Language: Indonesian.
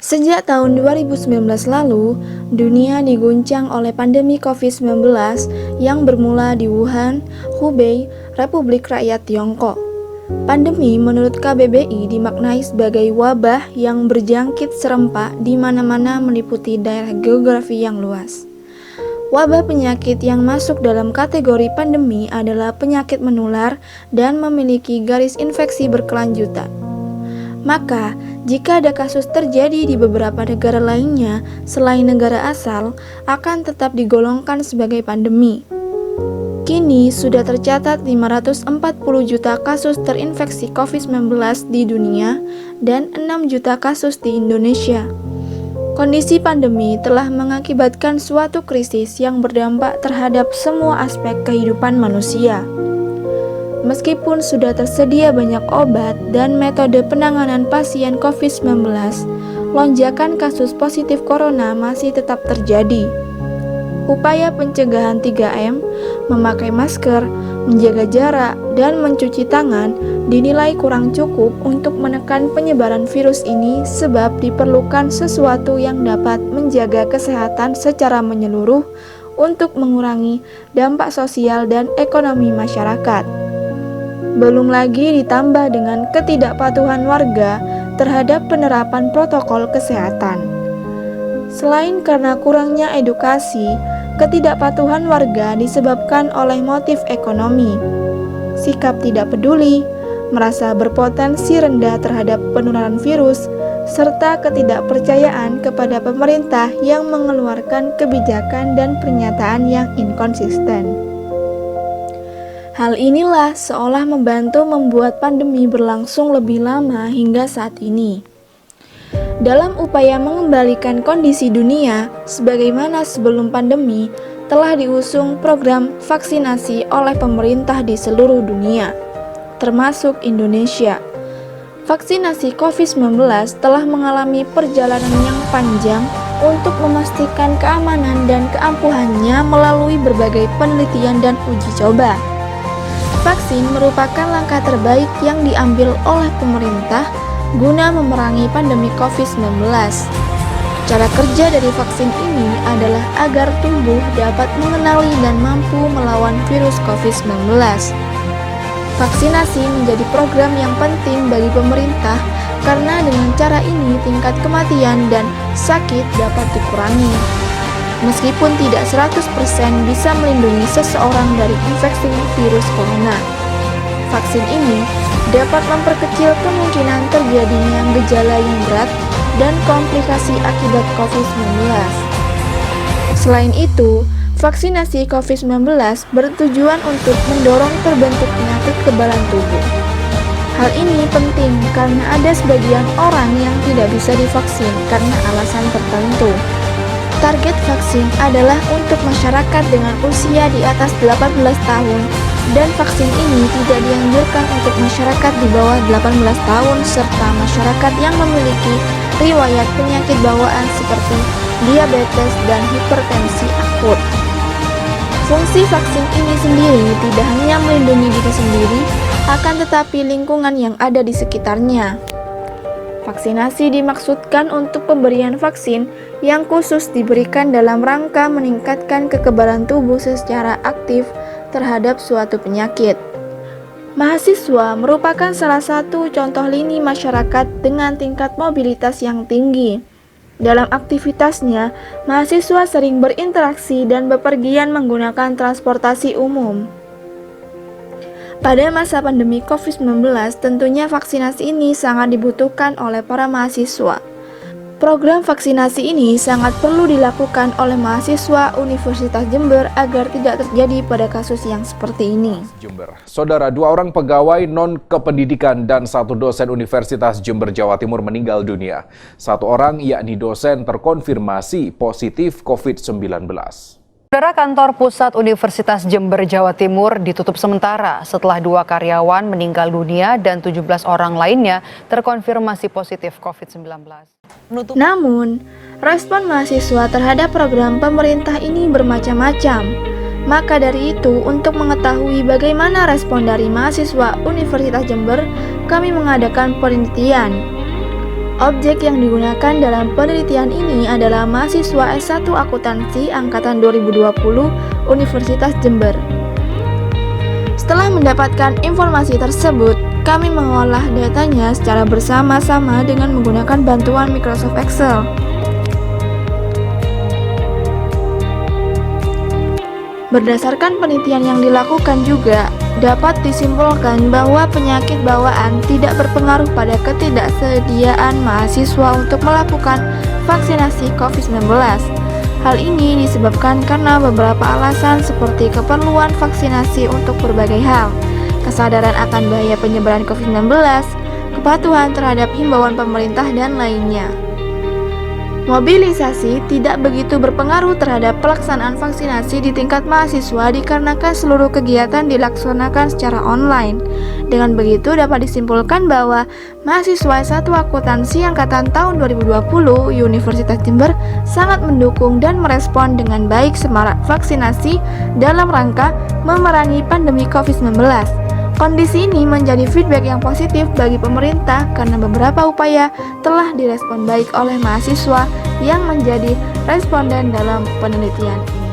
Sejak tahun 2019 lalu, dunia diguncang oleh pandemi COVID-19 yang bermula di Wuhan, Hubei, Republik Rakyat Tiongkok. Pandemi menurut KBBI dimaknai sebagai wabah yang berjangkit serempak di mana-mana meliputi daerah geografi yang luas. Wabah penyakit yang masuk dalam kategori pandemi adalah penyakit menular dan memiliki garis infeksi berkelanjutan. Maka, jika ada kasus terjadi di beberapa negara lainnya selain negara asal, akan tetap digolongkan sebagai pandemi. Kini sudah tercatat 540 juta kasus terinfeksi COVID-19 di dunia dan 6 juta kasus di Indonesia. Kondisi pandemi telah mengakibatkan suatu krisis yang berdampak terhadap semua aspek kehidupan manusia. Meskipun sudah tersedia banyak obat dan metode penanganan pasien COVID-19, lonjakan kasus positif corona masih tetap terjadi. Upaya pencegahan 3M, memakai masker, menjaga jarak, dan mencuci tangan dinilai kurang cukup untuk menekan penyebaran virus ini sebab diperlukan sesuatu yang dapat menjaga kesehatan secara menyeluruh untuk mengurangi dampak sosial dan ekonomi masyarakat. Belum lagi ditambah dengan ketidakpatuhan warga terhadap penerapan protokol kesehatan. Selain karena kurangnya edukasi, ketidakpatuhan warga disebabkan oleh motif ekonomi, sikap tidak peduli, merasa berpotensi rendah terhadap penularan virus, serta ketidakpercayaan kepada pemerintah yang mengeluarkan kebijakan dan pernyataan yang inkonsisten. Hal inilah seolah membantu membuat pandemi berlangsung lebih lama hingga saat ini. Dalam upaya mengembalikan kondisi dunia sebagaimana sebelum pandemi, telah diusung program vaksinasi oleh pemerintah di seluruh dunia, termasuk Indonesia. Vaksinasi COVID-19 telah mengalami perjalanan yang panjang untuk memastikan keamanan dan keampuhannya melalui berbagai penelitian dan uji coba. Vaksin merupakan langkah terbaik yang diambil oleh pemerintah guna memerangi pandemi COVID-19. Cara kerja dari vaksin ini adalah agar tubuh dapat mengenali dan mampu melawan virus COVID-19. Vaksinasi menjadi program yang penting bagi pemerintah karena dengan cara ini tingkat kematian dan sakit dapat dikurangi. Meskipun tidak 100% bisa melindungi seseorang dari infeksi virus corona, vaksin ini dapat memperkecil kemungkinan terjadinya gejala yang berat dan komplikasi akibat COVID-19. Selain itu, vaksinasi COVID-19 bertujuan untuk mendorong terbentuknya kekebalan tubuh. Hal ini penting karena ada sebagian orang yang tidak bisa divaksin karena alasan tertentu. Target vaksin adalah untuk masyarakat dengan usia di atas 18 tahun dan vaksin ini tidak dianjurkan untuk masyarakat di bawah 18 tahun serta masyarakat yang memiliki riwayat penyakit bawaan seperti diabetes dan hipertensi akut. Fungsi vaksin ini sendiri tidak hanya melindungi diri sendiri, akan tetapi lingkungan yang ada di sekitarnya. Vaksinasi dimaksudkan untuk pemberian vaksin yang khusus diberikan dalam rangka meningkatkan kekebalan tubuh secara aktif terhadap suatu penyakit. Mahasiswa merupakan salah satu contoh lini masyarakat dengan tingkat mobilitas yang tinggi. Dalam aktivitasnya, mahasiswa sering berinteraksi dan bepergian menggunakan transportasi umum. Pada masa pandemi COVID-19, tentunya vaksinasi ini sangat dibutuhkan oleh para mahasiswa. Program vaksinasi ini sangat perlu dilakukan oleh mahasiswa Universitas Jember agar tidak terjadi pada kasus yang seperti ini. Jember. Saudara, 2 orang pegawai non-kependidikan dan 1 dosen Universitas Jember, Jawa Timur meninggal dunia. 1 orang, yakni dosen, terkonfirmasi positif COVID-19. Saudara, kantor pusat Universitas Jember, Jawa Timur ditutup sementara setelah 2 karyawan meninggal dunia dan 17 orang lainnya terkonfirmasi positif COVID-19. Namun, respon mahasiswa terhadap program pemerintah ini bermacam-macam. Maka dari itu, untuk mengetahui bagaimana respon dari mahasiswa Universitas Jember, kami mengadakan penelitian. Objek yang digunakan dalam penelitian ini adalah mahasiswa S1 Akuntansi angkatan 2020 Universitas Jember. Setelah mendapatkan informasi tersebut, kami mengolah datanya secara bersama-sama dengan menggunakan bantuan Microsoft Excel. Berdasarkan penelitian yang dilakukan juga, dapat disimpulkan bahwa penyakit bawaan tidak berpengaruh pada ketidaksediaan mahasiswa untuk melakukan vaksinasi COVID-19. Hal ini disebabkan karena beberapa alasan seperti keperluan vaksinasi untuk berbagai hal, kesadaran akan bahaya penyebaran COVID-19, kepatuhan terhadap himbauan pemerintah, dan lainnya. Mobilisasi tidak begitu berpengaruh terhadap pelaksanaan vaksinasi di tingkat mahasiswa dikarenakan seluruh kegiatan dilaksanakan secara online. Dengan begitu dapat disimpulkan bahwa mahasiswa S1 Akuntansi angkatan tahun 2020 Universitas Jember sangat mendukung dan merespon dengan baik semarak vaksinasi dalam rangka memerangi pandemi COVID-19. Kondisi ini menjadi feedback yang positif bagi pemerintah karena beberapa upaya telah direspon baik oleh mahasiswa yang menjadi responden dalam penelitian ini.